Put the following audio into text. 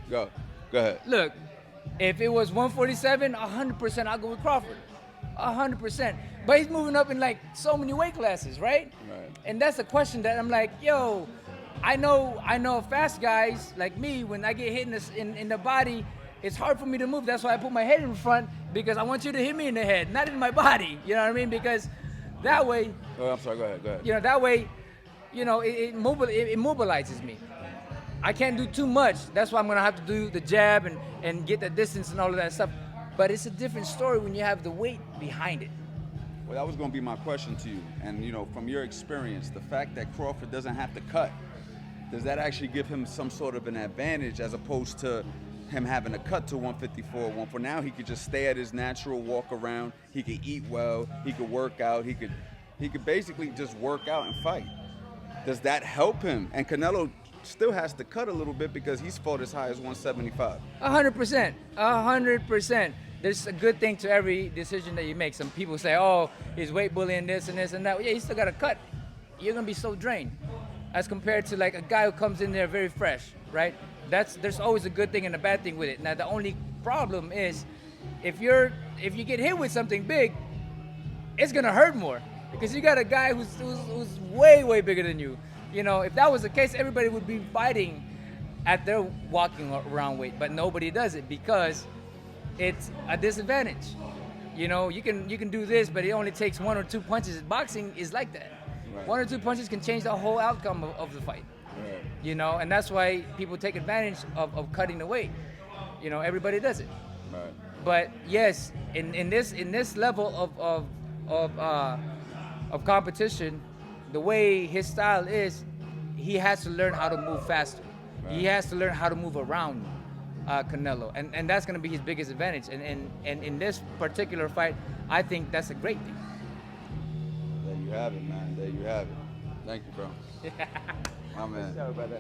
Go ahead. Look, if it was 147, 100% I'll go with Crawford. 100%. But he's moving up in like so many weight classes, right? Right. And that's the question that I'm like, yo, I know fast guys like me, when I get hit in the body, it's hard for me to move. That's why I put my head in front, because I want you to hit me in the head, not in my body. You know what I mean? Because that way, Oh, I'm sorry. Go ahead. you know, that way, you know, it immobilizes me. I can't do too much. That's why I'm gonna have to do the jab and get the distance and all of that stuff. But it's a different story when you have the weight behind it. Well, that was going to be my question to you. And, you know, from your experience, the fact that Crawford doesn't have to cut, does that actually give him some sort of an advantage as opposed to him having to cut to 154, 140? Now he could just stay at his natural walk around. He could eat well. He could work out. He could basically just work out and fight. Does that help him? And Canelo still has to cut a little bit because he's fought as high as 175. 100%. 100%. There's a good thing to every decision that you make. Some people say, oh, he's weight bullying this and this and that. Yeah, you still got to cut. You're going to be so drained as compared to like a guy who comes in there very fresh, right? There's always a good thing and a bad thing with it. Now, the only problem is if you get hit with something big, it's going to hurt more because you got a guy who's way, way bigger than you. You know, if that was the case, everybody would be fighting at their walking around weight, but nobody does it because it's a disadvantage. You know, you can do this, but it only takes one or two punches. Boxing is like that. Right. One or two punches can change the whole outcome of the fight. Right. You know, and that's why people take advantage of cutting the weight. You know, everybody does it. Right. But yes, in this level of competition, the way his style is, he has to learn how to move faster. Right. He has to learn how to move around Canelo, and that's going to be his biggest advantage. And in this particular fight, I think that's a great thing. There you have it, man. There you have it. Thank you, bro. My man. Brother.